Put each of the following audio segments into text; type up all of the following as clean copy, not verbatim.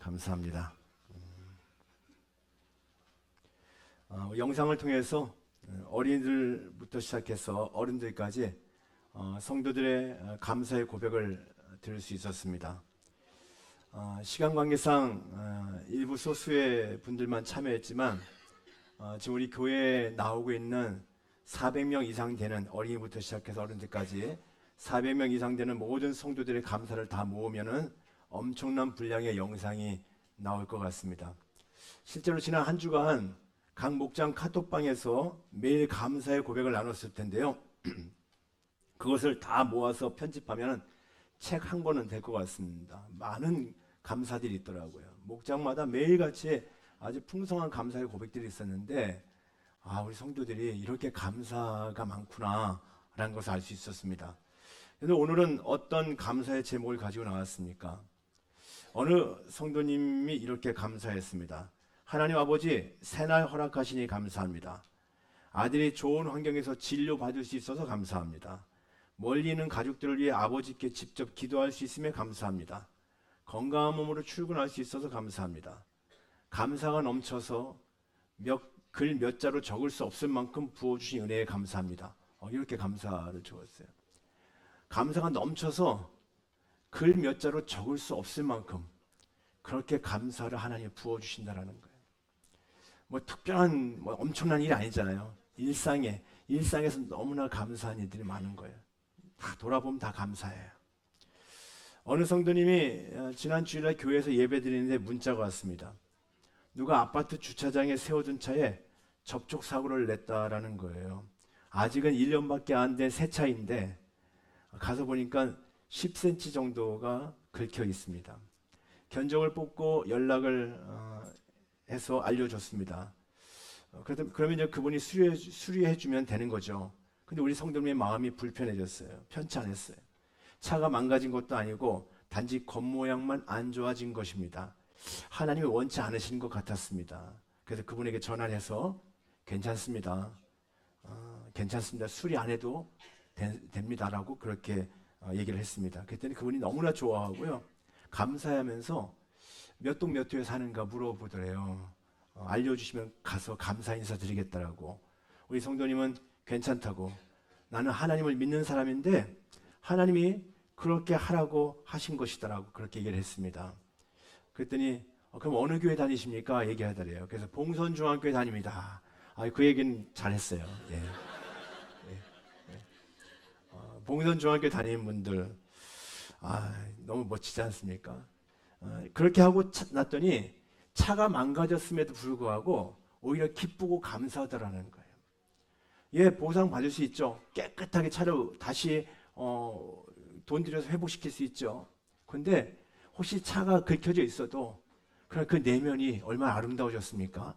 감사합니다. 영상을 통해서 어린이들부터 시작해서 어른들까지 성도들의 감사의 고백을 들을 수 있었습니다. 시간 관계상 일부 소수의 분들만 참여했지만 지금 우리 교회에 나오고 있는 400명 이상 되는 어린이부터 시작해서 어른들까지 400명 이상 되는 모든 성도들의 감사를 다 모으면은 엄청난 분량의 영상이 나올 것 같습니다. 실제로 지난 한 주간 각 목장 카톡방에서 매일 감사의 고백을 나눴을 텐데요. 그것을 다 모아서 편집하면 책 한 권은 될 것 같습니다. 많은 감사들이 있더라고요. 목장마다 매일같이 아주 풍성한 감사의 고백들이 있었는데 우리 성도들이 이렇게 감사가 많구나 라는 것을 알 수 있었습니다. 그런데 오늘은 어떤 감사의 제목을 가지고 나왔습니까? 어느 성도님이 이렇게 감사했습니다. 하나님 아버지, 새날 허락하시니 감사합니다. 아들이 좋은 환경에서 진료받을 수 있어서 감사합니다. 멀리 있는 가족들을 위해 아버지께 직접 기도할 수 있음에 감사합니다. 건강한 몸으로 출근할 수 있어서 감사합니다. 감사가 넘쳐서 글 몇 자로 적을 수 없을 만큼 부어주신 은혜에 감사합니다. 이렇게 감사를 적었어요. 감사가 넘쳐서 글 몇 자로 적을 수 없을 만큼 그렇게 감사를 하나님이 부어주신다라는 거예요. 특별한 엄청난 일이 아니잖아요. 일상에서 너무나 감사한 일들이 많은 거예요. 다 돌아보면 다 감사해요. 어느 성도님이 지난 주일날 교회에서 예배 드리는데 문자가 왔습니다. 누가 아파트 주차장에 세워둔 차에 접촉사고를 냈다라는 거예요. 아직은 1년밖에 안 된 새 차인데 가서 보니까 10cm 정도가 긁혀 있습니다. 견적을 뽑고 연락을 해서 알려줬습니다. 그러면 이제 그분이 수리해 주면 되는 거죠. 근데 우리 성도님의 마음이 불편해졌어요. 편치 않았어요. 차가 망가진 것도 아니고 단지 겉모양만 안 좋아진 것입니다. 하나님이 원치 않으신 것 같았습니다. 그래서 그분에게 전화를 해서 괜찮습니다. 수리 안 해도 됩니다라고 그렇게 얘기를 했습니다. 그랬더니 그분이 너무나 좋아하고요. 감사하면서 몇 동 몇 호에 사는가 물어보더래요. 알려주시면 가서 감사 인사 드리겠다라고. 우리 성도님은 괜찮다고, 나는 하나님을 믿는 사람인데 하나님이 그렇게 하라고 하신 것이다라고 그렇게 얘기를 했습니다. 그랬더니 그럼 어느 교회 다니십니까? 얘기하더래요. 그래서 봉선중앙교회 다닙니다. 그 얘기는 잘했어요. 예. 봉선중앙교회 다니는 분들 너무 멋지지 않습니까? 그렇게 하고 났더니 차가 망가졌음에도 불구하고 오히려 기쁘고 감사하더라는 거예요. 예, 보상 받을 수 있죠. 깨끗하게 차를 다시 돈 들여서 회복시킬 수 있죠. 근데 혹시 차가 긁혀져 있어도 그 내면이 얼마나 아름다워졌습니까?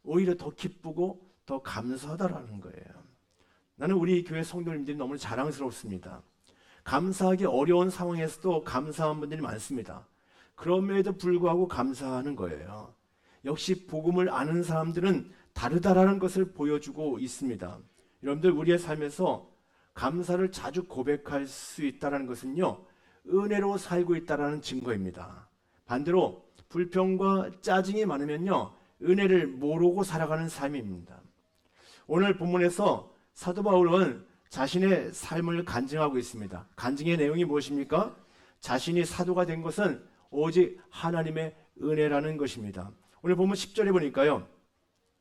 오히려 더 기쁘고 더 감사하다라는 거예요. 나는 우리 교회 성도님들이 너무 자랑스럽습니다. 감사하기 어려운 상황에서도 감사한 분들이 많습니다. 그럼에도 불구하고 감사하는 거예요. 역시 복음을 아는 사람들은 다르다라는 것을 보여주고 있습니다. 여러분들, 우리의 삶에서 감사를 자주 고백할 수 있다는 것은요, 은혜로 살고 있다는 증거입니다. 반대로 불평과 짜증이 많으면요, 은혜를 모르고 살아가는 삶입니다. 오늘 본문에서 사도 바울은 자신의 삶을 간증하고 있습니다. 간증의 내용이 무엇입니까? 자신이 사도가 된 것은 오직 하나님의 은혜라는 것입니다. 오늘 본문 10절에 보니까요,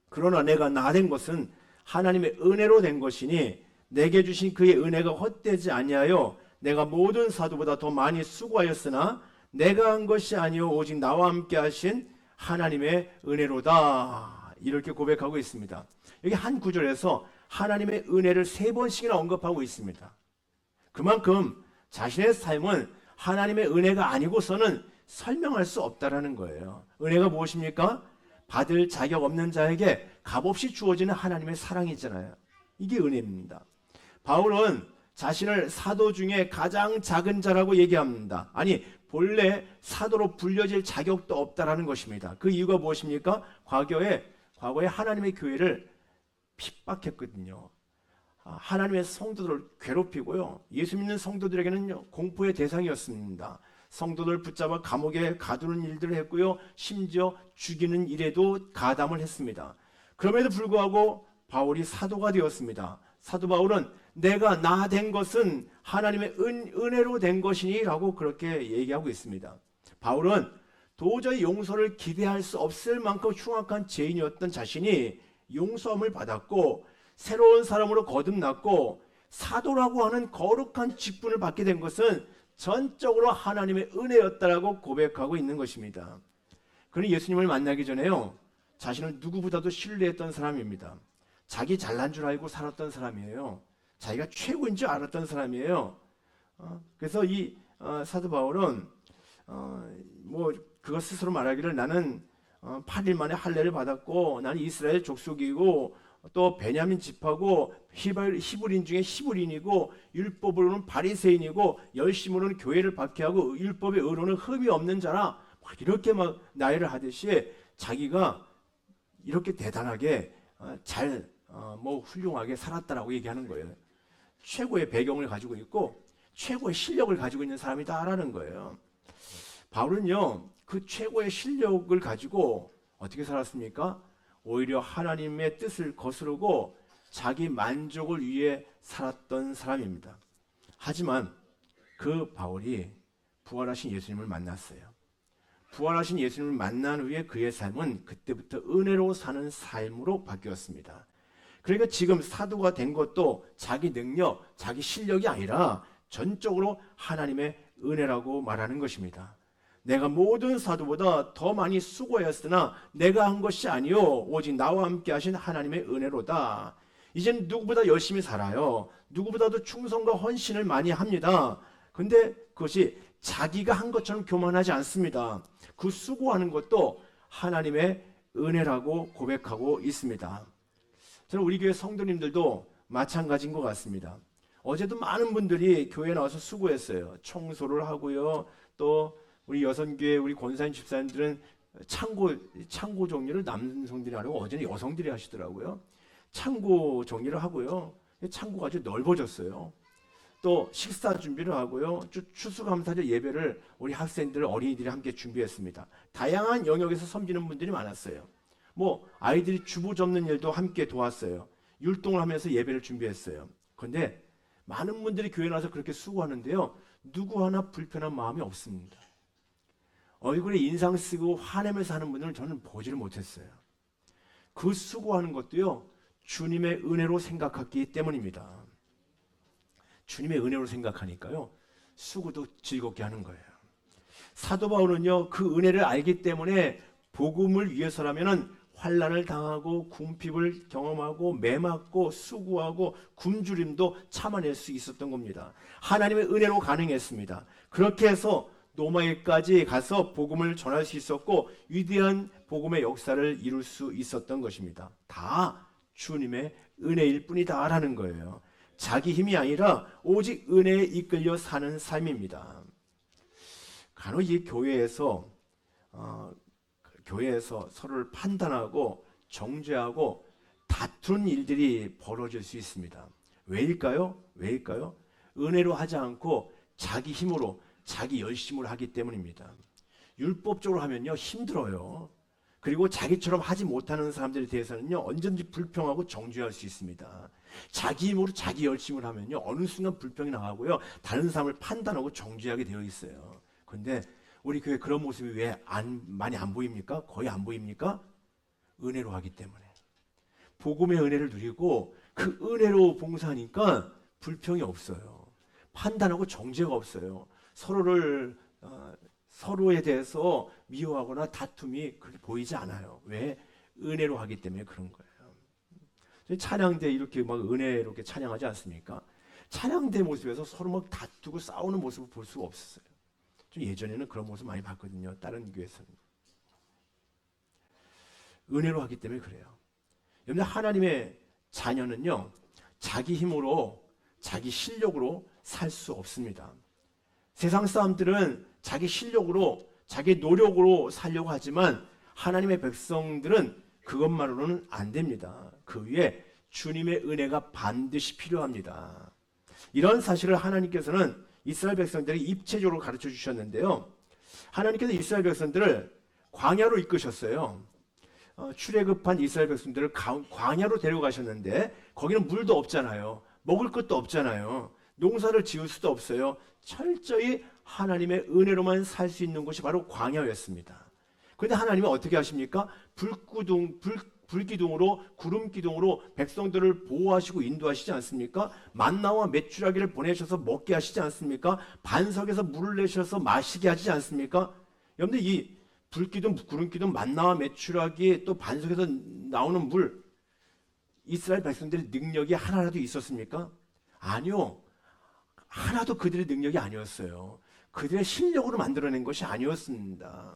그러나 내가 나 된 것은 하나님의 은혜로 된 것이니 내게 주신 그의 은혜가 헛되지 아니하여 내가 모든 사도보다 더 많이 수고하였으나 내가 한 것이 아니요 오직 나와 함께 하신 하나님의 은혜로다. 이렇게 고백하고 있습니다. 여기 한 구절에서 하나님의 은혜를 3번씩이나 언급하고 있습니다. 그만큼 자신의 삶은 하나님의 은혜가 아니고서는 설명할 수 없다라는 거예요. 은혜가 무엇입니까? 받을 자격 없는 자에게 값없이 주어지는 하나님의 사랑이잖아요. 이게 은혜입니다. 바울은 자신을 사도 중에 가장 작은 자라고 얘기합니다. 아니, 본래 사도로 불려질 자격도 없다라는 것입니다. 그 이유가 무엇입니까? 과거에 하나님의 교회를 핍박했거든요. 하나님의 성도들을 괴롭히고요. 예수 믿는 성도들에게는 공포의 대상이었습니다. 성도들 붙잡아 감옥에 가두는 일들을 했고요. 심지어 죽이는 일에도 가담을 했습니다. 그럼에도 불구하고 바울이 사도가 되었습니다. 사도 바울은 내가 나 된 것은 하나님의 은혜로 된 것이니 라고 그렇게 얘기하고 있습니다. 바울은 도저히 용서를 기대할 수 없을 만큼 흉악한 죄인이었던 자신이 용서함을 받았고 새로운 사람으로 거듭났고 사도라고 하는 거룩한 직분을 받게 된 것은 전적으로 하나님의 은혜였다라고 고백하고 있는 것입니다. 그는 예수님을 만나기 전에요, 자신을 누구보다도 신뢰했던 사람입니다. 자기 잘난 줄 알고 살았던 사람이에요. 자기가 최고인 줄 알았던 사람이에요. 그래서 이 사도 바울은 뭐 그것 스스로 말하기를 나는 8일 만에 할례를 받았고 나는 이스라엘 족속이고 또 베냐민 집하고 히브리인 중에 히브리인이고 율법으로는 바리새인이고 열심으로는 교회를 박해하고 율법의 의로는 흠이 없는 자라, 이렇게 막 나열을 하듯이 자기가 이렇게 대단하게 뭐 훌륭하게 살았다라고 얘기하는 거예요. 최고의 배경을 가지고 있고 최고의 실력을 가지고 있는 사람이다라는 거예요. 바울은요, 그 최고의 실력을 가지고 어떻게 살았습니까? 오히려 하나님의 뜻을 거스르고 자기 만족을 위해 살았던 사람입니다. 하지만 그 바울이 부활하신 예수님을 만났어요. 부활하신 예수님을 만난 후에 그의 삶은 그때부터 은혜로 사는 삶으로 바뀌었습니다. 그러니까 지금 사도가 된 것도 자기 능력, 자기 실력이 아니라 전적으로 하나님의 은혜라고 말하는 것입니다. 내가 모든 사도보다 더 많이 수고했으나 내가 한 것이 아니요 오직 나와 함께 하신 하나님의 은혜로다. 이제는 누구보다 열심히 살아요. 누구보다도 충성과 헌신을 많이 합니다. 근데 그것이 자기가 한 것처럼 교만하지 않습니다. 그 수고하는 것도 하나님의 은혜라고 고백하고 있습니다. 저는 우리 교회 성도님들도 마찬가지인 것 같습니다. 어제도 많은 분들이 교회에 나와서 수고했어요. 청소를 하고요. 또 우리 여성교회 우리 권사님 집사님들은 창고 정리를 남성들이 하고 어제는 여성들이 하시더라고요. 창고 정리를 하고요. 창고가 아주 넓어졌어요. 또 식사 준비를 하고요. 추수감사절 예배를 우리 학생들, 어린이들이 함께 준비했습니다. 다양한 영역에서 섬기는 분들이 많았어요. 뭐 아이들이 주부 접는 일도 함께 도왔어요. 율동을 하면서 예배를 준비했어요. 그런데 많은 분들이 교회에 나와서 그렇게 수고하는데요, 누구 하나 불편한 마음이 없습니다. 얼굴에 인상 쓰고 화내면서 하는 분들은 저는 보지를 못했어요. 그 수고하는 것도요, 주님의 은혜로 생각했기 때문입니다. 주님의 은혜로 생각하니까요, 수고도 즐겁게 하는 거예요. 사도 바울은요, 그 은혜를 알기 때문에 복음을 위해서라면은 환난을 당하고 궁핍을 경험하고 매맞고 수고하고 굶주림도 참아낼 수 있었던 겁니다. 하나님의 은혜로 가능했습니다. 그렇게 해서 노마에까지 가서 복음을 전할 수 있었고 위대한 복음의 역사를 이룰 수 있었던 것입니다. 다 주님의 은혜일 뿐이다라는 거예요. 자기 힘이 아니라 오직 은혜에 이끌려 사는 삶입니다. 간혹 이 교회에서 서로를 판단하고 정죄하고 다투는 일들이 벌어질 수 있습니다. 왜일까요? 은혜로 하지 않고 자기 힘으로 자기 열심으로 하기 때문입니다. 율법적으로 하면요, 힘들어요. 그리고 자기처럼 하지 못하는 사람들에 대해서는요, 언제든지 불평하고 정죄할 수 있습니다. 자기 힘으로 자기 열심을 하면요, 어느 순간 불평이 나가고요, 다른 사람을 판단하고 정죄하게 되어 있어요. 그런데 우리 교회 그런 모습이 왜 많이 안 보입니까? 거의 안 보입니까? 은혜로 하기 때문에. 복음의 은혜를 누리고 그 은혜로 봉사하니까 불평이 없어요. 판단하고 정죄가 없어요. 서로에 대해서 미워하거나 다툼이 그렇게 보이지 않아요. 왜? 은혜로 하기 때문에 그런 거예요. 찬양 때 이렇게 막 은혜롭게 찬양하지 않습니까? 찬양대 모습에서 서로 막 다투고 싸우는 모습을 볼 수가 없었어요. 좀 예전에는 그런 모습 많이 봤거든요. 다른 교회에서는. 은혜로 하기 때문에 그래요. 여러분, 하나님의 자녀는요, 자기 힘으로 자기 실력으로 살 수 없습니다. 세상 사람들은 자기 실력으로 자기 노력으로 살려고 하지만 하나님의 백성들은 그것만으로는 안 됩니다. 그 위에 주님의 은혜가 반드시 필요합니다. 이런 사실을 하나님께서는 이스라엘 백성들에게 입체적으로 가르쳐 주셨는데요. 하나님께서 이스라엘 백성들을 광야로 이끄셨어요. 출애굽한 이스라엘 백성들을 광야로 데려가셨는데 거기는 물도 없잖아요. 먹을 것도 없잖아요. 농사를 지을 수도 없어요. 철저히 하나님의 은혜로만 살 수 있는 곳이 바로 광야였습니다. 그런데 하나님은 어떻게 하십니까? 불기둥으로 구름기둥으로 백성들을 보호하시고 인도하시지 않습니까? 만나와 메추라기를 보내셔서 먹게 하시지 않습니까? 반석에서 물을 내셔서 마시게 하시지 않습니까? 여러분들 이 불기둥, 구름기둥, 만나와 메추라기 또 반석에서 나오는 물, 이스라엘 백성들의 능력이 하나라도 있었습니까? 아니요. 하나도 그들의 능력이 아니었어요. 그들의 실력으로 만들어낸 것이 아니었습니다.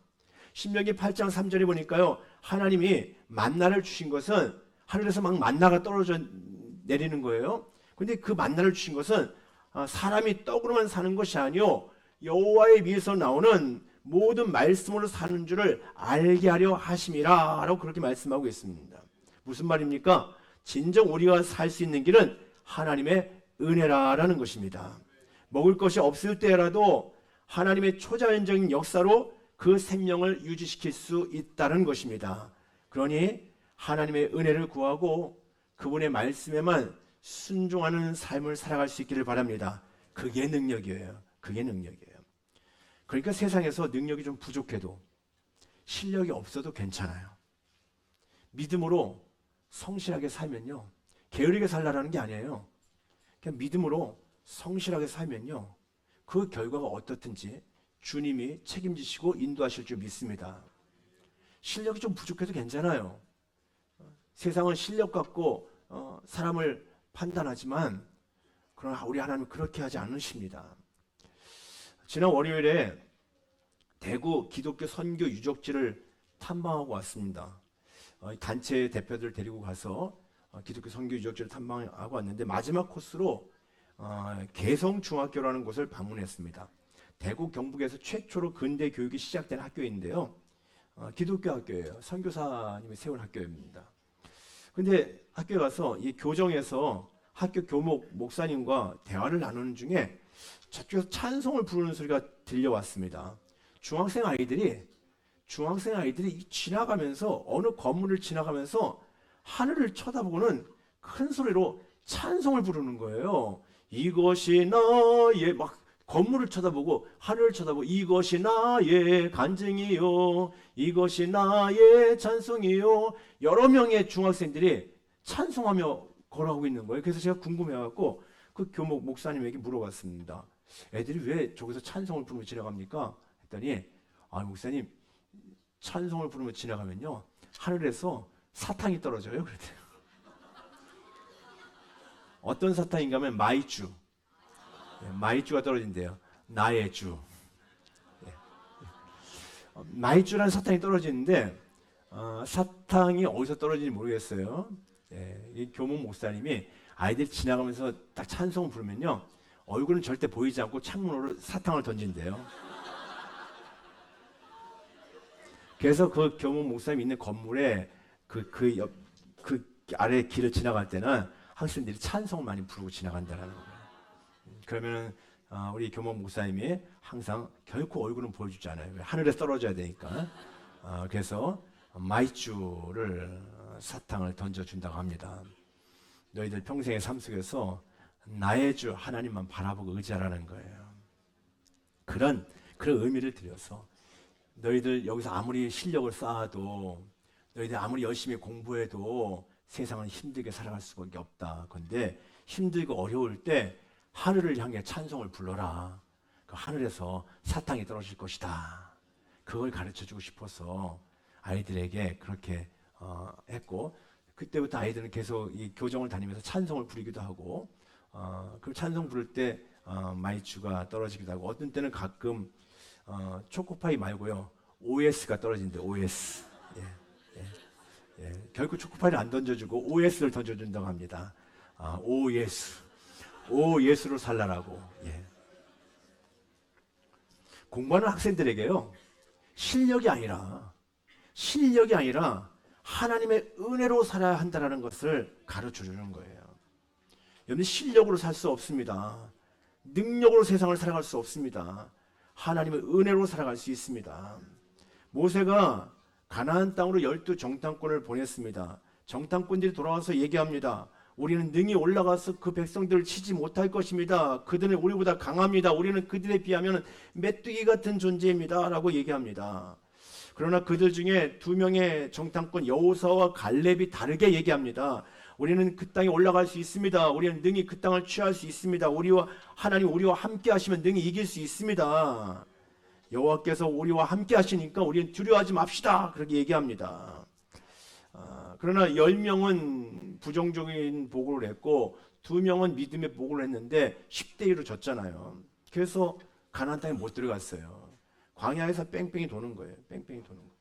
신명기 8장 3절에 보니까요, 하나님이 만나를 주신 것은 하늘에서 막 만나가 떨어져 내리는 거예요. 근데 그 만나를 주신 것은 사람이 떡으로만 사는 것이 아니요 여호와의 위에서 나오는 모든 말씀으로 사는 줄을 알게 하려 하심이라 라고 그렇게 말씀하고 있습니다. 무슨 말입니까? 진정 우리가 살 수 있는 길은 하나님의 은혜라라는 것입니다. 먹을 것이 없을 때라도 하나님의 초자연적인 역사로 그 생명을 유지시킬 수 있다는 것입니다. 그러니 하나님의 은혜를 구하고 그분의 말씀에만 순종하는 삶을 살아갈 수 있기를 바랍니다. 그게 능력이에요. 그게 능력이에요. 그러니까 세상에서 능력이 좀 부족해도 실력이 없어도 괜찮아요. 믿음으로 성실하게 살면요, 게으르게 살라라는 게 아니에요. 그냥 믿음으로 성실하게 살면요, 그 결과가 어떻든지 주님이 책임지시고 인도하실 줄 믿습니다. 실력이 좀 부족해도 괜찮아요. 세상은 실력 갖고 사람을 판단하지만 그러나 우리 하나님은 그렇게 하지 않으십니다. 지난 월요일에 대구 기독교 선교 유적지를 탐방하고 왔습니다. 단체 대표들 데리고 가서 기독교 선교 유적지를 탐방하고 왔는데 마지막 코스로 개성중학교라는 곳을 방문했습니다. 대구 경북에서 최초로 근대 교육이 시작된 학교인데요. 기독교 학교예요. 선교사님이 세운 학교입니다. 근데 학교에 가서 이 교정에서 학교 교목 목사님과 대화를 나누는 중에 저쪽에서 찬송을 부르는 소리가 들려왔습니다. 중학생 아이들이 지나가면서 어느 건물을 지나가면서 하늘을 쳐다보고는 큰 소리로 찬송을 부르는 거예요. 이것이 나의, 막 건물을 쳐다보고 하늘을 쳐다보고, 이것이 나의 간증이요, 이것이 나의 찬송이요. 여러 명의 중학생들이 찬송하며 걸어가고 있는 거예요. 그래서 제가 궁금해갖고 그 교목 목사님에게 물어봤습니다. 애들이 왜 저기서 찬송을 부르며 지나갑니까? 했더니, 목사님, 찬송을 부르며 지나가면요 하늘에서 사탕이 떨어져요. 그랬대요. 어떤 사탕인가 하면 마이쮸. 마이쮸가 떨어진대요. 나의 주. 마이쮸라는 사탕이 떨어지는데 사탕이 어디서 떨어지는지 모르겠어요. 이 교목 목사님이 아이들이 지나가면서 딱 찬송을 부르면요 얼굴은 절대 보이지 않고 창문으로 사탕을 던진대요. 그래서 그 교목 목사님이 있는 건물에 그 아래 길을 지나갈 때는 학생들이 찬송을 많이 부르고 지나간다는 거예요. 그러면 우리 교목 목사님이 항상 결코 얼굴은 보여주지 않아요. 하늘에 떨어져야 되니까. 그래서 마이쮸를 사탕을 던져준다고 합니다. 너희들 평생의 삶 속에서 나의 주 하나님만 바라보고 의지하라는 거예요. 그런 의미를 들여서 너희들 여기서 아무리 실력을 쌓아도, 너희들 아무리 열심히 공부해도 세상은 힘들게 살아갈 수밖에 없다. 그런데 힘들고 어려울 때 하늘을 향해 찬송을 불러라. 그 하늘에서 사탕이 떨어질 것이다. 그걸 가르쳐주고 싶어서 아이들에게 그렇게 했고, 그때부터 아이들은 계속 이 교정을 다니면서 찬송을 부르기도 하고, 그 찬송 부를 때 마이쮸가 떨어지기도 하고, 어떤 때는 가끔 초코파이 말고요 OS가 떨어진대. OS. 결국 초코파이를 안 던져주고 OS를 던져준다고 합니다. OS로 살라라고. 공부하는 학생들에게요 실력이 아니라 하나님의 은혜로 살아야 한다는 것을 가르쳐 주는 거예요. 여러분, 실력으로 살 수 없습니다. 능력으로 세상을 살아갈 수 없습니다. 하나님의 은혜로 살아갈 수 있습니다. 모세가 가나안 땅으로 12 정탐꾼을 보냈습니다. 정탐꾼들이 돌아와서 얘기합니다. 우리는 능히 올라가서 그 백성들을 치지 못할 것입니다. 그들은 우리보다 강합니다. 우리는 그들에 비하면 메뚜기 같은 존재입니다. 라고 얘기합니다. 그러나 그들 중에 2명의 정탐꾼 여호수아와 갈렙이 다르게 얘기합니다. 우리는 그 땅에 올라갈 수 있습니다. 우리는 능히 그 땅을 취할 수 있습니다. 하나님 우리와 함께 하시면 능히 이길 수 있습니다. 여호와께서 우리와 함께 하시니까 우리는 두려워하지 맙시다. 그렇게 얘기합니다. 그러나 10명은 부정적인 보고를 했고 2명은 믿음의 보고를 했는데 10대 1로 졌잖아요. 그래서 가나안 땅에 못 들어갔어요. 광야에서 뺑뺑이 도는 거예요. 뺑뺑이 도는 거예요.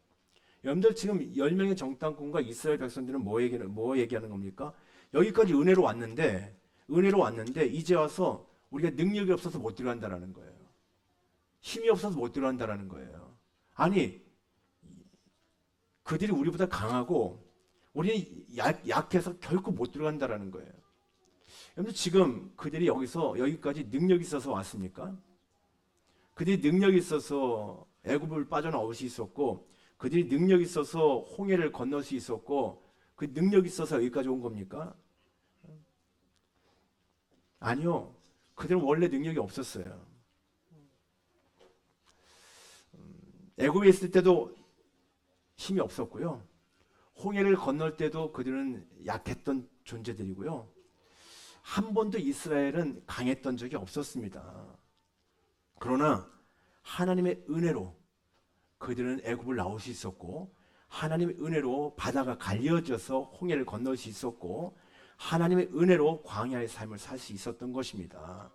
여러분들 지금 10명의 정탐꾼과 이스라엘 백성들은 뭐 얘기하는 겁니까? 여기까지 은혜로 왔는데 이제 와서 우리가 능력이 없어서 못 들어간다라는 거예요. 힘이 없어서 못 들어간다라는 거예요. 아니, 그들이 우리보다 강하고 우리는 약해서 결코 못 들어간다라는 거예요. 여러분 지금 그들이 여기까지 능력이 있어서 왔습니까? 그들이 능력이 있어서 애굽을 빠져나올 수 있었고 그들이 능력이 있어서 홍해를 건널 수 있었고 그 능력이 있어서 여기까지 온 겁니까? 아니요. 그들은 원래 능력이 없었어요. 애굽에 있을 때도 힘이 없었고요. 홍해를 건널 때도 그들은 약했던 존재들이고요. 한 번도 이스라엘은 강했던 적이 없었습니다. 그러나 하나님의 은혜로 그들은 애굽을 나올 수 있었고 하나님의 은혜로 바다가 갈려져서 홍해를 건널 수 있었고 하나님의 은혜로 광야의 삶을 살 수 있었던 것입니다.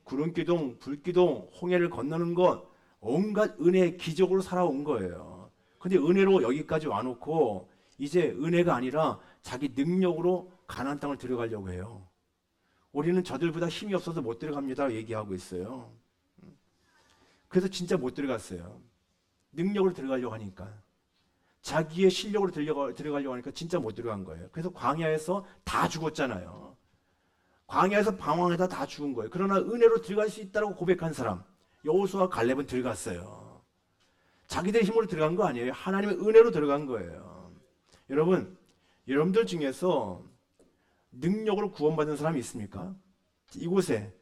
구름기둥, 불기둥, 홍해를 건너는 것 온갖 은혜의 기적으로 살아온 거예요. 근데 은혜로 여기까지 와놓고 이제 은혜가 아니라 자기 능력으로 가나안 땅을 들어가려고 해요. 우리는 저들보다 힘이 없어서 못 들어갑니다 얘기하고 있어요. 그래서 진짜 못 들어갔어요. 능력으로 들어가려고 하니까 자기의 실력으로 들어가려고 하니까 진짜 못 들어간 거예요. 그래서 광야에서 다 죽었잖아요. 광야에서 방황하다 다 죽은 거예요. 그러나 은혜로 들어갈 수 있다고 고백한 사람 여호수아와 갈렙은 들어갔어요. 자기들의 힘으로 들어간 거 아니에요. 하나님의 은혜로 들어간 거예요. 여러분들 중에서 능력으로 구원받은 사람이 있습니까? 이곳에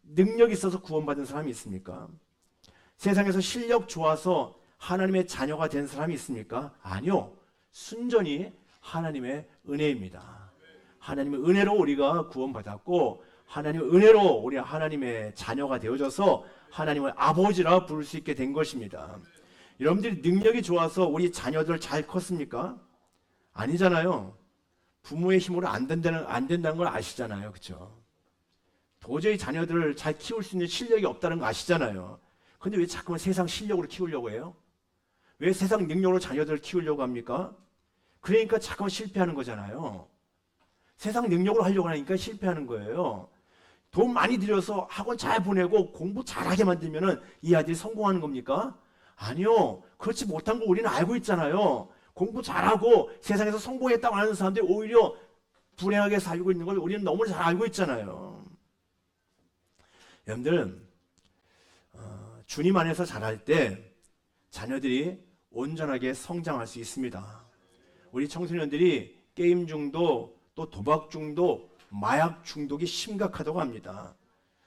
능력이 있어서 구원받은 사람이 있습니까? 세상에서 실력 좋아서 하나님의 자녀가 된 사람이 있습니까? 아니요. 순전히 하나님의 은혜입니다. 하나님의 은혜로 우리가 구원받았고 하나님의 은혜로 우리 하나님의 자녀가 되어져서 하나님의 아버지라 부를 수 있게 된 것입니다. 여러분들이 능력이 좋아서 우리 자녀들 잘 컸습니까? 아니잖아요. 부모의 힘으로 안 된다는 걸 아시잖아요. 그렇죠? 도저히 자녀들을 잘 키울 수 있는 실력이 없다는 거 아시잖아요. 근데 왜 자꾸만 세상 실력으로 키우려고 해요? 왜 세상 능력으로 자녀들을 키우려고 합니까? 그러니까 자꾸만 실패하는 거잖아요. 세상 능력으로 하려고 하니까 실패하는 거예요. 돈 많이 들여서 학원 잘 보내고 공부 잘하게 만들면은 이 아들이 성공하는 겁니까? 아니요. 그렇지 못한 거 우리는 알고 있잖아요. 공부 잘하고 세상에서 성공했다고 하는 사람들이 오히려 불행하게 살고 있는 걸 우리는 너무 잘 알고 있잖아요. 여러분들 주님 안에서 자랄 때 자녀들이 온전하게 성장할 수 있습니다. 우리 청소년들이 게임 중독, 또 도박 중독, 마약 중독이 심각하다고 합니다.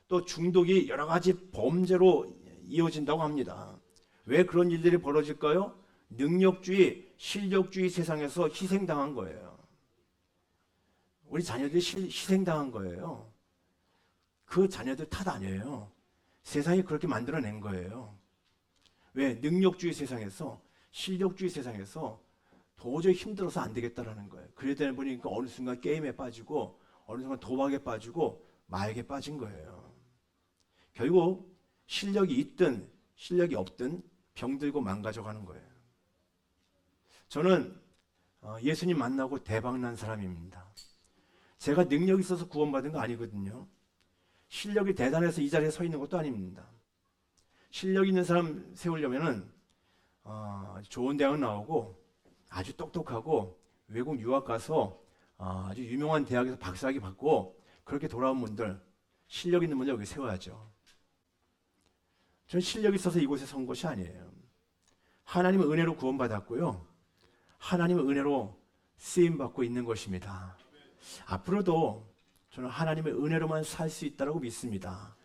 또 중독이 여러 가지 범죄로 이어진다고 합니다. 왜 그런 일들이 벌어질까요? 능력주의, 실력주의 세상에서 희생당한 거예요. 우리 자녀들이 희생당한 거예요. 그 자녀들 탓 아니에요. 세상이 그렇게 만들어낸 거예요. 왜? 능력주의 세상에서, 실력주의 세상에서 도저히 힘들어서 안 되겠다라는 거예요. 그러다 보니까 어느 순간 게임에 빠지고 어느 순간 도박에 빠지고 마약에 빠진 거예요. 결국 실력이 있든 실력이 없든 병들고 망가져가는 거예요. 저는 예수님 만나고 대박난 사람입니다. 제가 능력이 있어서 구원받은 거 아니거든요. 실력이 대단해서 이 자리에 서 있는 것도 아닙니다. 실력 있는 사람 세우려면은 좋은 대학 나오고 아주 똑똑하고 외국 유학 가서 아주 유명한 대학에서 박사학위 받고 그렇게 돌아온 분들 실력 있는 분들 여기 세워야죠. 전 실력이 있어서 이곳에 선 것이 아니에요. 하나님의 은혜로 구원받았고요. 하나님의 은혜로 쓰임받고 있는 것입니다. 앞으로도 저는 하나님의 은혜로만 살 수 있다고 믿습니다.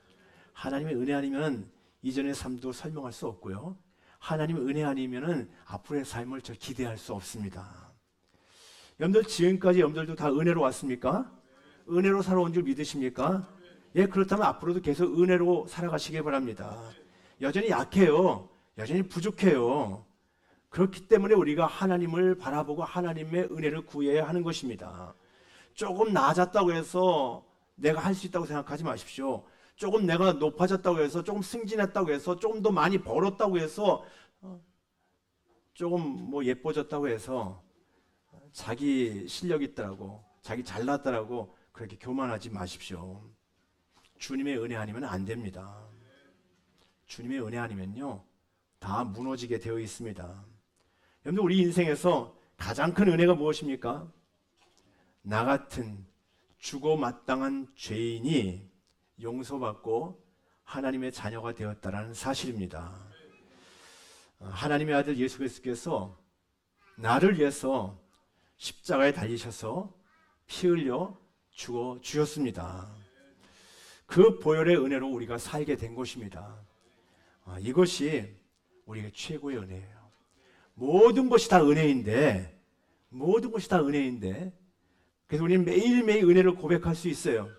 하나님의 은혜 아니면 이전의 삶도 설명할 수 없고요. 하나님의 은혜 아니면 앞으로의 삶을 저 기대할 수 없습니다. 여러분들 지금까지 여러분들도 다 은혜로 왔습니까? 은혜로 살아온 줄 믿으십니까? 예, 그렇다면 앞으로도 계속 은혜로 살아가시기 바랍니다. 여전히 약해요. 여전히 부족해요. 그렇기 때문에 우리가 하나님을 바라보고 하나님의 은혜를 구해야 하는 것입니다. 조금 나아졌다고 해서 내가 할 수 있다고 생각하지 마십시오. 조금 내가 높아졌다고 해서, 조금 승진했다고 해서, 조금 더 많이 벌었다고 해서, 조금 뭐 예뻐졌다고 해서 자기 실력 있다고, 자기 잘났다라고 그렇게 교만하지 마십시오. 주님의 은혜 아니면 안 됩니다. 주님의 은혜 아니면요, 다 무너지게 되어 있습니다. 여러분들 우리 인생에서 가장 큰 은혜가 무엇입니까? 나 같은 죽어 마땅한 죄인이 용서받고 하나님의 자녀가 되었다는 사실입니다. 하나님의 아들 예수 그리스도께서 나를 위해서 십자가에 달리셔서 피 흘려 죽어 주셨습니다. 그 보혈의 은혜로 우리가 살게 된 것입니다. 이것이 우리의 최고의 은혜예요. 모든 것이 다 은혜인데, 모든 것이 다 은혜인데, 그래서 우리는 매일매일 은혜를 고백할 수 있어요.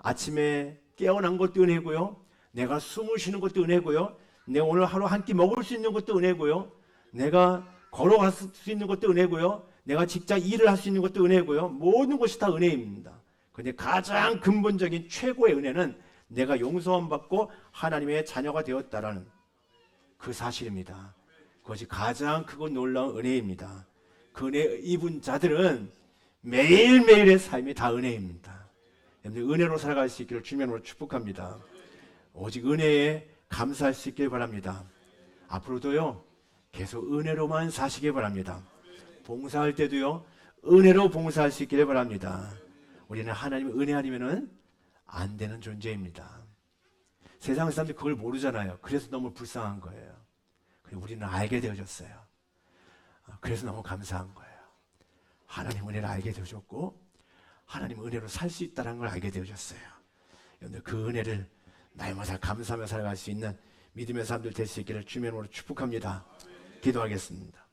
아침에 깨어난 것도 은혜고요, 내가 숨을 쉬는 것도 은혜고요, 내가 오늘 하루 한 끼 먹을 수 있는 것도 은혜고요, 내가 걸어갈 수 있는 것도 은혜고요, 내가 직장 일을 할 수 있는 것도 은혜고요. 모든 것이 다 은혜입니다. 그런데 가장 근본적인 최고의 은혜는 내가 용서함 받고 하나님의 자녀가 되었다라는 그 사실입니다. 그것이 가장 크고 놀라운 은혜입니다. 그 은혜 입은 자들은 매일매일의 삶이 다 은혜입니다. 여러분들 은혜로 살아갈 수 있기를 주님으로 축복합니다. 오직 은혜에 감사할 수 있길 바랍니다. 앞으로도요, 계속 은혜로만 사시길 바랍니다. 봉사할 때도요, 은혜로 봉사할 수 있기를 바랍니다. 우리는 하나님의 은혜 아니면은 안 되는 존재입니다. 세상 사람들이 그걸 모르잖아요. 그래서 너무 불쌍한 거예요. 그리고 우리는 알게 되어졌어요. 그래서 너무 감사한 거예요. 하나님 은혜를 알게 되어졌고, 하나님 은혜로 살 수 있다는 걸 알게 되어졌어요. 여러분들 그 은혜를 날마다 감사하며 살아갈 수 있는 믿음의 사람들 될 수 있기를 주님으로 축복합니다. 기도하겠습니다.